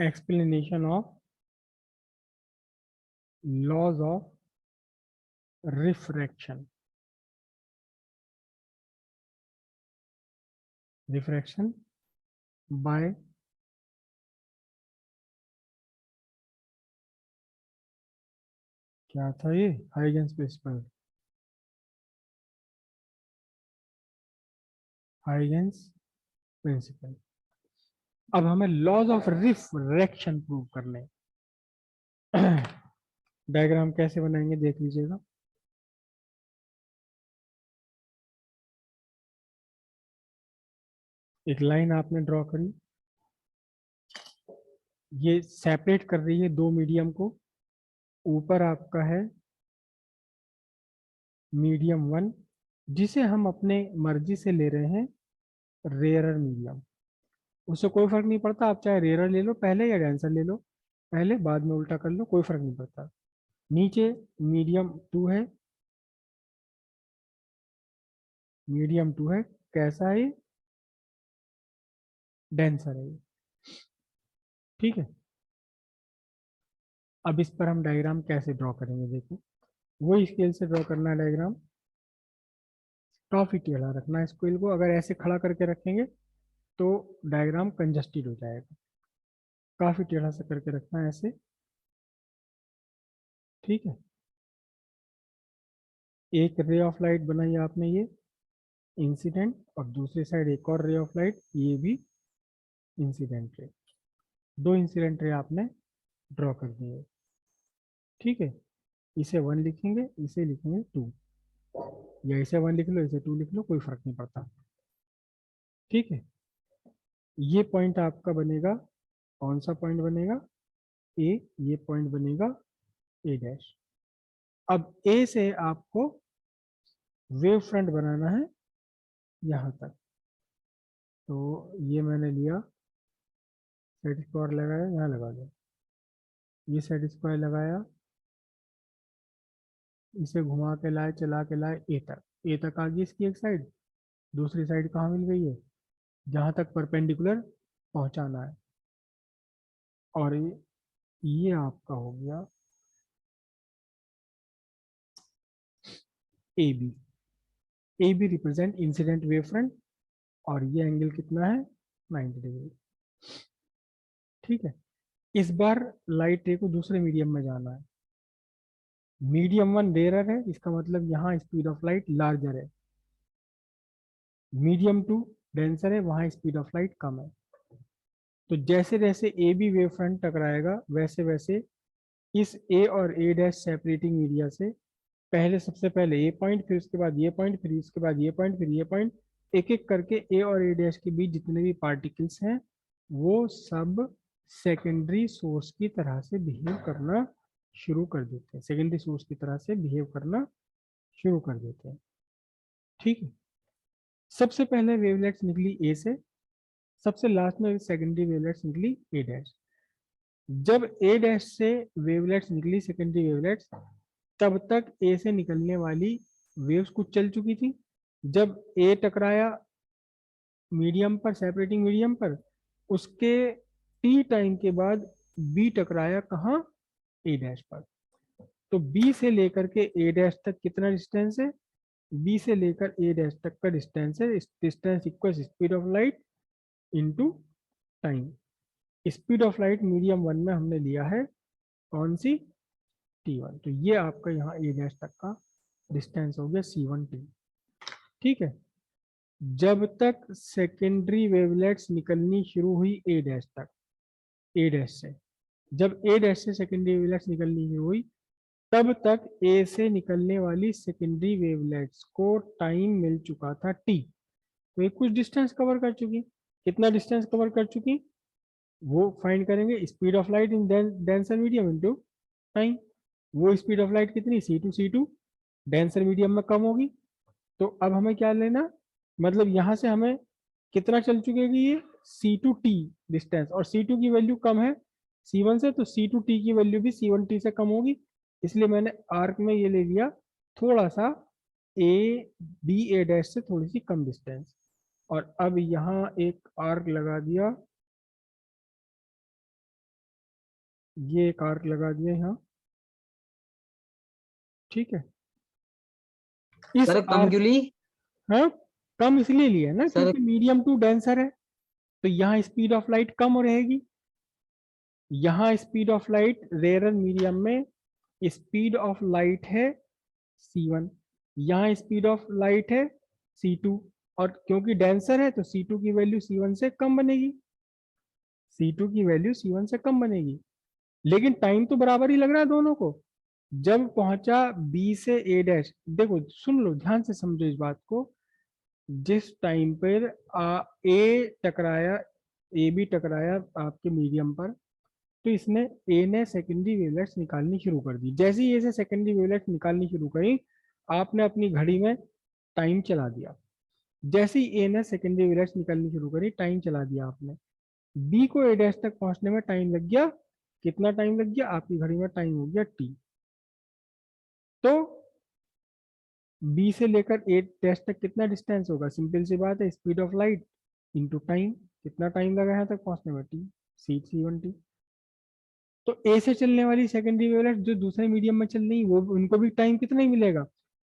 Explanation of laws of refraction. Refraction by क्या था ये, हाइगेंस प्रिंसिपल। Huygens principle. अब हमें लॉज ऑफ रिफ्रैक्शन प्रूव करने। डायग्राम कैसे बनाएंगे देख लीजिएगा। एक लाइन आपने ड्रॉ करी, ये सेपरेट कर रही है दो मीडियम को। ऊपर आपका है मीडियम वन, जिसे हम अपने मर्जी से ले रहे हैं रेयरर मीडियम। उससे कोई फर्क नहीं पड़ता, आप चाहे रेयरर ले लो पहले या डेंसर ले लो पहले, बाद में उल्टा कर लो, कोई फर्क नहीं पड़ता। नीचे मीडियम टू है, मीडियम टू है, कैसा है, डेंसर है, ठीक है। अब इस पर हम डायग्राम कैसे ड्रॉ करेंगे देखो, वही स्केल से ड्रॉ करना है डायग्राम। काफी टेढ़ा रखना है स्केल को, अगर ऐसे खड़ा करके रखेंगे तो डायग्राम कंजस्टेड हो जाएगा। काफी टेढ़ा से करके रखना है ऐसे, ठीक है। एक रे ऑफ लाइट बनाई आपने ये इंसिडेंट, और दूसरी साइड एक और रे ऑफ लाइट, ये भी इंसिडेंट रे। दो इंसिडेंट रे आपने ड्रॉ कर दिए, ठीक है। इसे वन लिखेंगे, इसे लिखेंगे टू, या इसे वन लिख लो इसे टू लिख लो, कोई फर्क नहीं पड़ता, ठीक है। ये पॉइंट आपका बनेगा, कौन सा पॉइंट बनेगा, ए। ये पॉइंट बनेगा ए डैश। अब ए से आपको वेव फ्रंट बनाना है यहाँ तक। तो ये मैंने लिया, सेट स्क्वायर लगाया, यहाँ लगा दो, ये सेट स्क्वायर लगाया, इसे घुमा के लाए, चला के लाए ए तक। ए तक आ गई इसकी एक साइड, दूसरी साइड कहाँ मिल गई है, जहाँ तक परपेंडिकुलर पहुँचाना है। और ये आपका हो गया A B. A B represent incident wave front, और ये एंगल कितना है, 90 डिग्री, ठीक है। इस बार लाइट रे को दूसरे मीडियम में जाना है। मीडियम वन रेयरर है, इसका मतलब यहाँ स्पीड ऑफ लाइट लार्जर है। मीडियम टू डेंसर है, वहाँ स्पीड ऑफ लाइट कम है। तो जैसे जैसे ए बी वेव फ्रंट टकराएगा वैसे वैसे इस ए और ए डैश सेपरेटिंग एरिया से पहले, सबसे पहले ए पॉइंट, फिर उसके बाद ये पॉइंट, फिर उसके बाद ये पॉइंट, फिर ये पॉइंट, एक एक करके ए और ए डैश के बीच जितने भी पार्टिकल्स हैं वो सब सेकेंडरी सोर्स की तरह से बिहेव करना शुरू कर देते हैं, सेकेंडरी सोर्स की तरह से बिहेव करना शुरू कर देते हैं, ठीक है। सबसे पहले वेवलेट्स निकली ए से, सबसे लास्ट में सेकेंडरी वेवलेट्स निकली ए डैश। जब ए डैश से वेवलेट्स निकली सेकेंडरी वेवलेट्स, तब तक ए से निकलने वाली वेव्स कुछ चल चुकी थी। जब ए टकराया मीडियम पर, सेपरेटिंग मीडियम पर, उसके टी टाइम के बाद बी टकराया कहाँ, ए डैश पर। तो बी से लेकर के ए डैश तक कितना डिस्टेंस है, बी से लेकर ए डैश तक का डिस्टेंस है, distance equal speed of light into time. Speed of light medium one में हमने लिया है कौन सी, T1। तो ये आपका यहाँ ए डैश तक का डिस्टेंस हो गया C1T, ठीक है। जब तक सेकेंडरी वेवलेट्स निकलनी शुरू हुई ए डैश तक, ए डैश से, जब ए डैश से सेकेंडरी वेवलेट्स निकलनी शुरू हुई, तब तक ए से निकलने वाली सेकेंडरी वेवलेट्स को टाइम मिल चुका था T। तो ये कुछ डिस्टेंस कवर कर चुकी, कितना डिस्टेंस कवर कर चुकी, वो फाइंड करेंगे speed of light in denser medium into time. वो स्पीड ऑफ लाइट कितनी, C2 डेंसर मीडियम में कम होगी। तो अब हमें क्या लेना, मतलब यहाँ से हमें कितना चल चुकेगी ये, C2T डिस्टेंस, और C2 की वैल्यू कम है C1 से, तो C2T की वैल्यू भी C1T से कम होगी। इसलिए मैंने आर्क में ये ले लिया थोड़ा सा ए बी ए डैश से थोड़ी सी कम डिस्टेंस, और अब यहाँ एक आर्क लगा दिया ये एक आर्क लगा दिया यहाँ, ठीक है। इस सर कम आर्क, क्यों ली? हाँ, कम इसलिए लिया ना सर क्योंकि मीडियम टू डेंसर है, तो यहाँ स्पीड ऑफ लाइट कम रहेगी। यहाँ speed of light rare medium में स्पीड ऑफ लाइट है c1, यहाँ स्पीड ऑफ लाइट है c2, और क्योंकि डेंसर है तो c2 की वैल्यू c1 से कम बनेगी, c2 की वैल्यू c1 से कम बनेगी। लेकिन टाइम तो बराबर ही लग रहा है दोनों को। जब पहुंचा b से a डैश, देखो सुन लो ध्यान से समझो इस बात को, जिस टाइम पर ए टकराया, ए बी टकराया आपके मीडियम पर, तो इसने ए ने सेकेंडरी वेवलेट्स निकालनी शुरू कर दी। जैसे ही ए से सेकेंडरी वेवलेट्स निकालनी शुरू करी, आपने अपनी घड़ी में टाइम चला दिया। जैसे ही ए ने सेकेंडरी वेवलेट्स निकालनी शुरू करी, टाइम चला दिया आपने। बी को ए डैश तक पहुंचने में टाइम लग गया, कितना टाइम लग गया, आपकी घड़ी में टाइम हो गया टी। तो बी से लेकर ए डैश तक कितना डिस्टेंस होगा, सिंपल सी बात है, speed of light into time. कितना टाइम लगा यहाँ तक पहुंचने में, टी, c1t। तो ए से चलने वाली सेकेंडरी वेवलेट जो दूसरे मीडियम में चल रही, वो उनको भी टाइम कितना ही मिलेगा।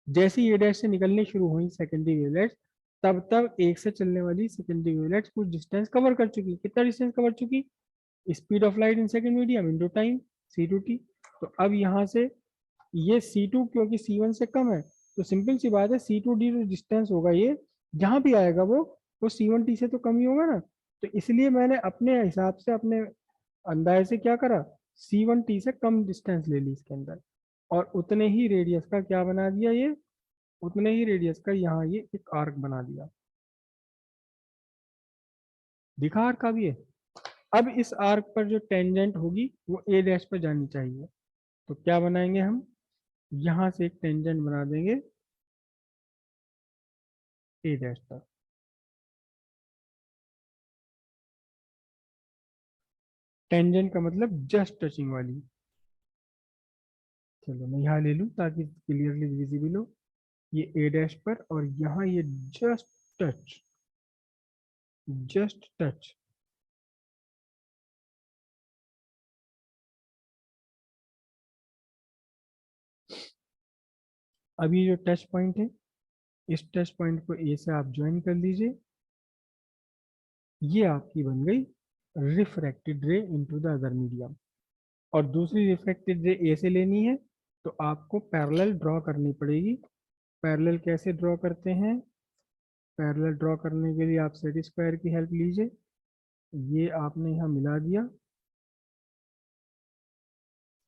जैसे ही ए डैश से निकलने शुरू हुई सेकेंडरी वेवलेट, तब तक एक से चलने वाली सेकेंडरी वेवलेट कुछ डिस्टेंस कवर कर चुकी। कितना डिस्टेंस कवर चुकी, speed of light in second medium into time, c2t। तो अब यहाँ से ये c2 क्योंकि c1 से कम है, तो सिंपल सी बात है c2d जो डिस्टेंस होगा ये जहां भी आएगा वो c1t से तो कम ही होगा ना। तो इसलिए मैंने अपने हिसाब से, अपने अंदाजे से क्या करा, c1t से कम डिस्टेंस ले ली इसके अंदर, और उतने ही रेडियस का क्या बना दिया ये, उतने ही रेडियस का यहाँ ये एक आर्क बना दिया। दिखा आर्क का भी है। अब इस आर्क पर जो टेंजेंट होगी वो ए डैश पर जानी चाहिए। तो क्या बनाएंगे हम, यहां से एक टेंजेंट बना देंगे ए डैश पर। टेंजेंट का मतलब जस्ट टचिंग वाली। चलो मैं यहाँ ले लूँ ताकि क्लियरली विजिबल हो, ये ए डैश पर, और यहाँ ये जस्ट टच, जस्ट टच। अब ये जो टच पॉइंट है, इस टच पॉइंट को ए से आप ज्वाइन कर लीजिए। ये आपकी बन गई रिफ्रैक्टेड रे इनटू द अदर मीडियम। और दूसरी रिफ्रैक्टेड रे ए से लेनी है, तो आपको पैरेलल ड्रॉ करनी पड़ेगी। पैरेलल कैसे ड्रॉ करते हैं, पैरेलल ड्रॉ करने के लिए आप सेट स्क्वायर की हेल्प लीजिए। ये आपने यहाँ मिला दिया,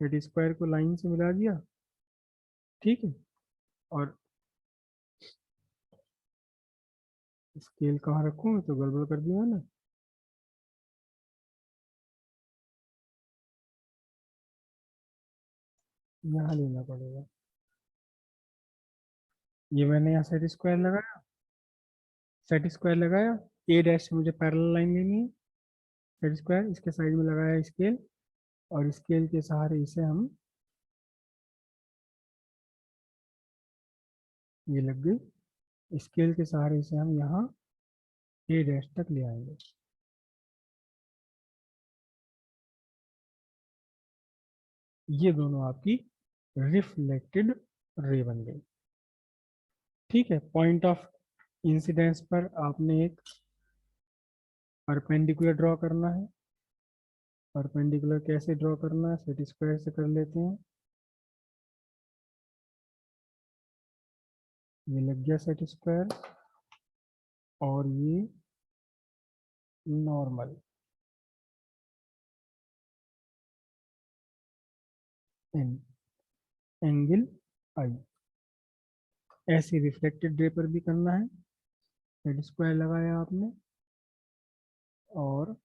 सेट स्क्वायर को लाइन से मिला दिया, ठीक है। और स्केल कहाँ रखूँ, तो गड़बड़ कर दिया ना। यहाँ लेना पड़ेगा। ये मैंने यहाँ सेट स्क्वायर लगाया, सेट स्क्वायर लगाया, ए डैश से मुझे पैरेलल लाइन लेनी है, सेट स्क्वायर इसके साइड में लगाया स्केल, और स्केल के सहारे इसे हम, ये लग गई, स्केल के सहारे से हम यहाँ ए डैश तक ले आएंगे। ये दोनों आपकी रिफ्लेक्टेड रे बन गई, ठीक है। पॉइंट ऑफ इंसिडेंस पर आपने एक परपेंडिकुलर ड्रॉ करना है। परपेंडिकुलर कैसे ड्रॉ करना है, सेट स्क्वायर से कर लेते हैं। ये लग गया सेट स्क्वायर, और ये नॉर्मल एन, एंगल आई। ऐसे रिफ्लेक्टेड रे पर भी करना है। सेट स्क्वायर लगाया आपने, और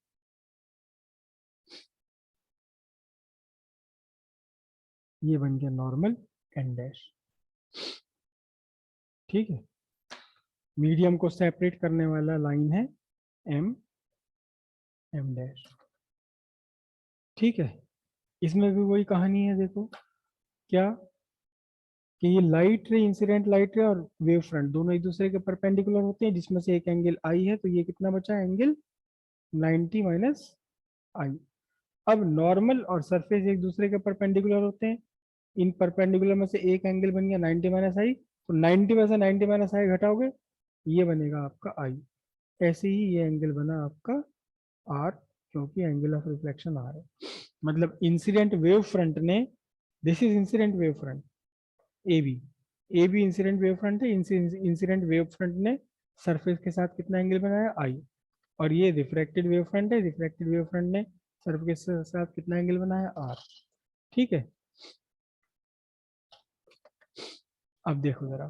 ये बन गया नॉर्मल एन डैश, ठीक है। मीडियम को सेपरेट करने वाला लाइन है एम, एम डैश, ठीक है। इसमें भी वही कहानी है, देखो क्या, कि ये लाइट रे, इंसिडेंट लाइट रे और वेव फ्रंट दोनों एक दूसरे के परपेंडिकुलर होते हैं, जिसमें से एक एंगल आई है, तो ये कितना बचा, एंगल 90 माइनस आई। अब नॉर्मल और सरफेस एक दूसरे के परपेंडिकुलर होते हैं, इन परपेंडिकुलर में से एक एंगल बन गया 90 माइनस आई, तो 90 में से 90 माइनस आई घटाओगे, ये बनेगा आपका आई। ऐसे ही ये एंगल बना आपका आर, क्योंकि एंगल ऑफ रिफ्लेक्शन आर है। मतलब इंसिडेंट वेव फ्रंट ने, this is incident wave front A B, A B incident wave front है, इंसिडेंट वेव फ्रंट ने सरफेस के साथ कितना एंगल बनाया आई, और ये रिफ्रैक्टेड वेव फ्रंट है, रिफ्रैक्टेड वेव फ्रंट ने सरफेस के साथ कितना एंगल बनाया आर। ठीक है, अब देखो जरा,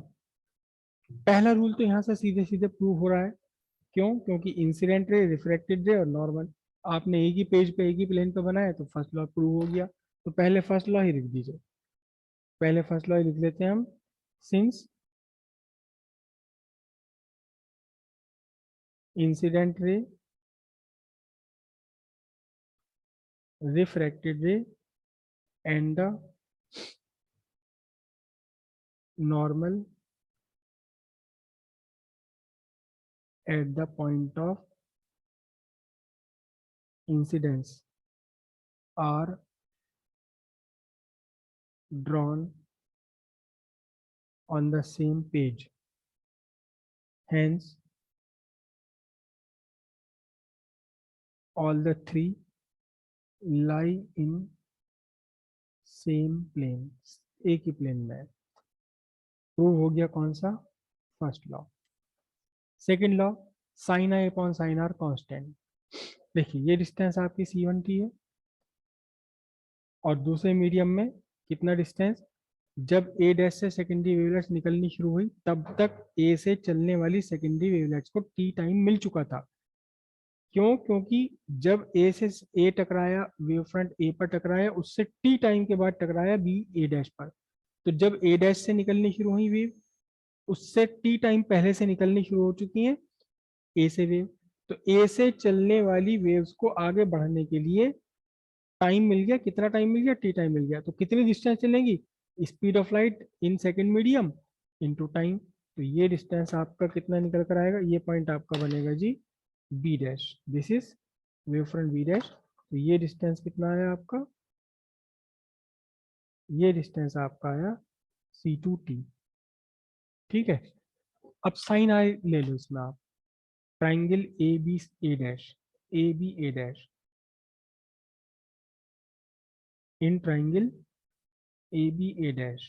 पहला रूल तो यहाँ से सीधे सीधे प्रूव हो रहा है। क्यों? क्योंकि इंसिडेंट रे, रिफ्रैक्टेड रे और नॉर्मल आपने एक ही पेज पे एक ही प्लेन पे बनाया, तो फर्स्ट लॉ प्रूव हो गया। तो पहले फर्स्ट लॉ ही लिख दीजिए, पहले फर्स्ट लॉ ही लिख लेते हैं हम। सिंस इंसिडेंट रे, रिफ्रैक्टेड रे and the normal at the point of incidence are drawn on the same page. Hence, all the three lie in same plane. एक ही प्लेन में। प्रूव हो गया कौन सा? First law. Second law, sine i upon sine r constant. देखिए ये distance आपकी C1t है, और दूसरे मीडियम में कितना डिस्टेंस, जब ए डैश से सेकेंडरी वेवलेट्स निकलनी शुरू हुई तब तक ए से चलने वाली सेकेंडरी वेवलेट्स को टी टाइम मिल चुका था। क्यों? क्योंकि जब ए से ए टकराया, वेव फ्रंट ए पर टकराया, उससे टी टाइम के बाद टकराया बी ए डैश पर। तो जब ए डैश से निकलनी शुरू हुई वेव, उससे टी टाइम पहले से निकलनी शुरू हो चुकी है ए से वेव। तो ए से चलने वाली वेव्स को आगे बढ़ने के लिए टाइम मिल गया। कितना टाइम मिल गया? टी टाइम मिल गया। तो कितनी डिस्टेंस चलेंगी? Speed of light in second medium into time. तो ये डिस्टेंस आपका कितना निकल कर आएगा? ये पॉइंट आपका बनेगा जी B dash. This is wave front B dash. तो ये डिस्टेंस कितना आया आपका? ये डिस्टेंस आपका आया C2t। ठीक है, अब साइन आई ले लो इसमें आप। Triangle A B A dash, A B A dash, in triangle A B A dash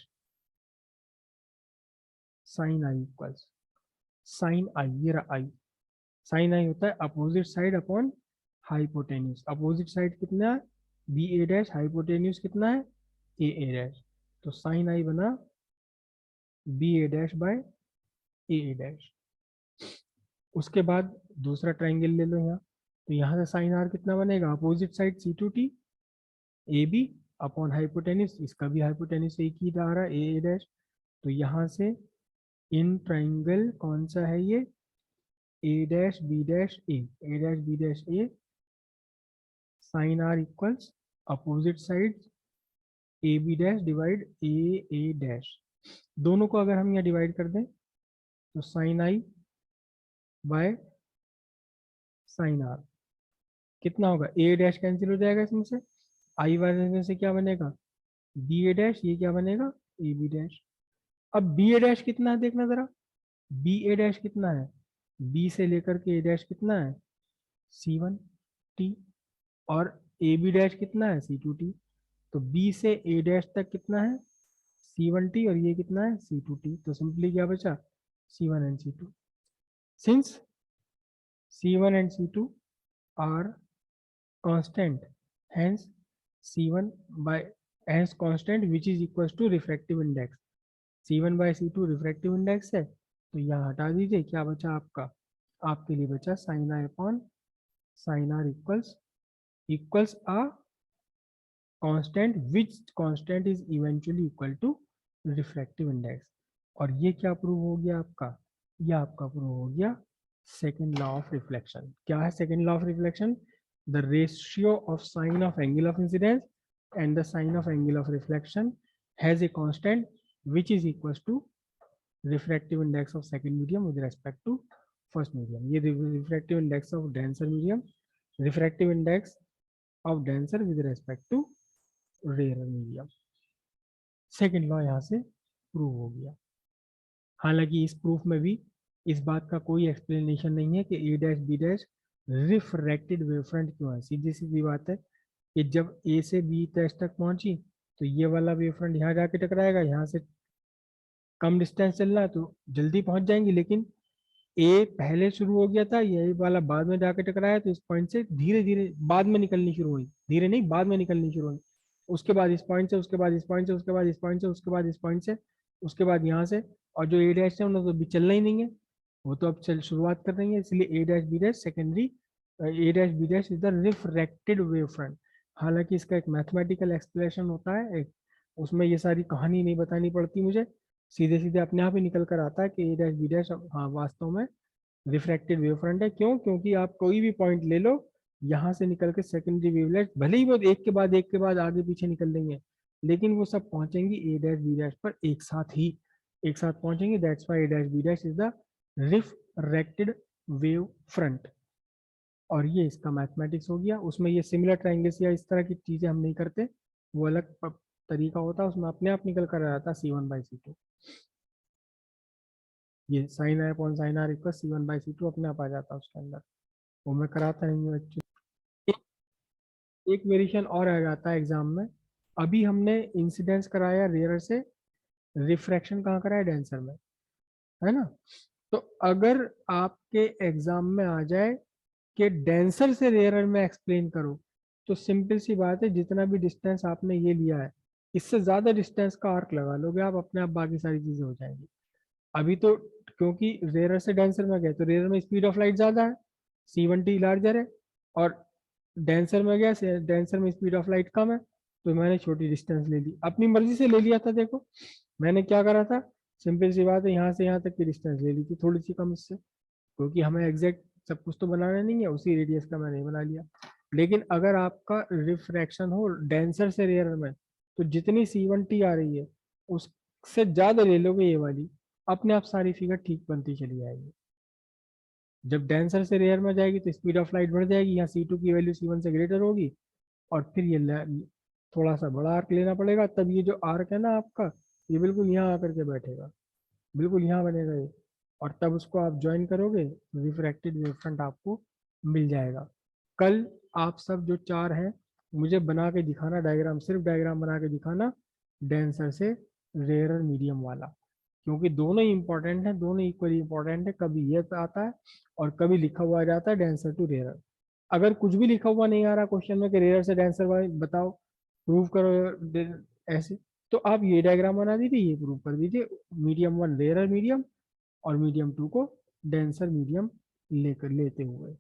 sine i equals sine i, ये रहा आई। साइन आई होता है opposite side upon hypotenuse. Opposite side कितना है? बी ए डैश, हाइपोटेन्यूज कितना है? ए A dash. तो sine i बना B A dash by A A dash. उसके बाद दूसरा ट्राइंगल ले लो यहाँ, तो यहाँ से साइन आर कितना बनेगा? Opposite side C2t A B upon hypotenuse, इसका भी हाइपोटेन्यूज एक ही आ रहा है ए ए डैश। तो यहाँ से इन ट्राइंगल कौन सा है ये? A dash B dash A, A dash B dash A, sine r equals opposite side A B dash divide A A dash. दोनों को अगर हम यहाँ डिवाइड कर दें तो sine i by sine r कितना होगा? ए डैश कैंसिल हो जाएगा इसमें से, आई वाले में से क्या बनेगा? बी ए डैश, ये क्या बनेगा? A B dash. अब बी ए डैश कितना है देखना जरा, बी ए डैश कितना है? बी से लेकर के ए डैश कितना है? C1t। और ए बी डैश कितना है? C2t। तो बी से ए डैश तक कितना है? C1t, और ये कितना है? C2t। तो सिंपली क्या बचा? C1 and C2। Since C1 and C2 are constant, hence C1 by hence constant which is equals to refractive index। C1 by C2 refractive index है, तो यहाँ हटा दीजिए। क्या बचा आपका? आपके लिए बचा sine i upon sine r equals a constant which constant is eventually equal to refractive index. और ये क्या प्रूव हो गया आपका? ये आपका प्रूव हो गया सेकेंड लॉ ऑफ रिफ्लेक्शन। क्या है second law of reflection? The ratio of sine of angle of incidence and the sine of angle of reflection has a constant which is equals to refractive index of second medium with respect to first medium। ये refractive index of denser medium, refractive index of denser with respect to rare medium. Second law यहाँ से prove हो गया। हालांकि इस proof में भी इस बात का कोई एक्सप्लेनेशन नहीं है कि A dash B dash refracted wave front क्यों है। सीधी सीधी बात है कि जब ए से बी डैश तक पहुंची तो ये वाला वेव फ्रंट यहाँ जाके टकराएगा, यहाँ से कम डिस्टेंस चल रहा है तो जल्दी पहुंच जाएंगी, लेकिन ए पहले शुरू हो गया था, यही वाला बाद में जाके टकराया, तो इस पॉइंट से धीरे धीरे बाद में निकलनी शुरू हुई, धीरे नहीं बाद में निकलनी शुरू हुई। उसके बाद इस पॉइंट से, उसके बाद इस पॉइंट से, उसके बाद इस पॉइंट से, उसके बाद इस पॉइंट से, उसके बाद यहाँ से। और जो ए डैश है उन्हें तो अभी चलना ही नहीं है, वो तो अब चल शुरुआत कर रही है, इसलिए A dash B dash secondary, A dash B dash is the refracted wave front. हालांकि इसका एक मैथमेटिकल एक्सप्लेनेशन होता है, एक उसमें ये सारी कहानी नहीं बतानी पड़ती मुझे, सीधे सीधे अपने आप ही निकल कर आता है कि ए डैश बी डैश हाँ वास्तव में रिफ्रैक्टेड वेव फ्रंट है। क्यों? क्योंकि आप कोई भी पॉइंट ले लो, यहाँ से निकल के सेकेंडरी वेवलेट भले ही वो एक के बाद आगे पीछे निकल रही है, लेकिन वो सब पहुंचेंगी ए डैश बी डैश पर एक साथ ही, एक साथ पहुंचेंगे। That's why A dash B dash is the refracted wave front. और ये इसका मैथमेटिक्स हो गया। उसमें ये सिमिलर ट्राइंगल्स या इस तरह की चीजें हम नहीं करते, वो अलग तरीका होता है, उसमें अपने आप निकल कर आ जाता C1/C2। ये sine r upon sine r equal C1/C2 अपने आप आ जाता है उसके अंदर, वो मैं कराता नहीं हूँ एक्चुअली। एक वेरिएशन और आ जाता है एग्जाम में। अभी हमने इंसिडेंस कराया रेयर से, रिफ्रैक्शन कहाँ कराया? डेंसर में, है ना। तो अगर आपके एग्जाम में आ जाए कि डेंसर से रेयर में एक्सप्लेन करो, तो सिंपल सी बात है, जितना भी डिस्टेंस आपने ये लिया है इससे ज्यादा डिस्टेंस का आर्क लगा लोगे आप, अपने आप बाकी सारी चीजें हो जाएंगी। अभी तो क्योंकि रेयर से डेंसर में गए तो रेयर में स्पीड ऑफ लाइट ज्यादा है, C1t लार्जर है, और डेंसर में गया, डेंसर में स्पीड ऑफ लाइट कम है, तो मैंने छोटी डिस्टेंस ले ली, अपनी मर्जी से ले लिया था। देखो मैंने क्या करा था, सिंपल सी बात है, यहाँ से यहाँ तक की डिस्टेंस ले ली थी थोड़ी सी कम इससे, क्योंकि हमें एग्जैक्ट सब कुछ तो बनाना नहीं है, उसी रेडियस का मैंने बना लिया। लेकिन अगर आपका रिफ्रैक्शन हो डेंसर से रेयर में, तो जितनी C1t आ रही है उससे ज्यादा ले लोगे ये वाली, अपने आप सारी फिगर ठीक बनती चली जाएगी। जब डेंसर से रेयर में जाएगी तो स्पीड ऑफ लाइट बढ़ जाएगी, यहाँ C2 की वैल्यू C1 से ग्रेटर होगी, और फिर ये थोड़ा सा बड़ा आर्क लेना पड़ेगा, तब ये जो आर्क है ना आपका, ये बिल्कुल यहाँ आकर के बैठेगा, बिल्कुल यहाँ बनेगा ये, और तब उसको आप ज्वाइन करोगे, रिफ्रैक्टेड वेव फ्रंट आपको मिल जाएगा। कल आप सब जो चार हैं मुझे बना के दिखाना डायग्राम, सिर्फ डायग्राम बना के दिखाना डेंसर से रेयर मीडियम वाला, क्योंकि दोनों ही इंपॉर्टेंट है, दोनों इक्वली इंपॉर्टेंट है। कभी ये आता है और कभी लिखा हुआ आ जाता है डेंसर टू रेयर। अगर कुछ भी लिखा हुआ नहीं आ रहा क्वेश्चन में कि रेयर से डेंसर वाइज बताओ, प्रूव करो ऐसे, तो आप ये डायग्राम बना दीजिए, ये प्रूव कर दीजिए, मीडियम वन रेयर मीडियम और मीडियम टू को डेंसर मीडियम लेकर लेते हुए।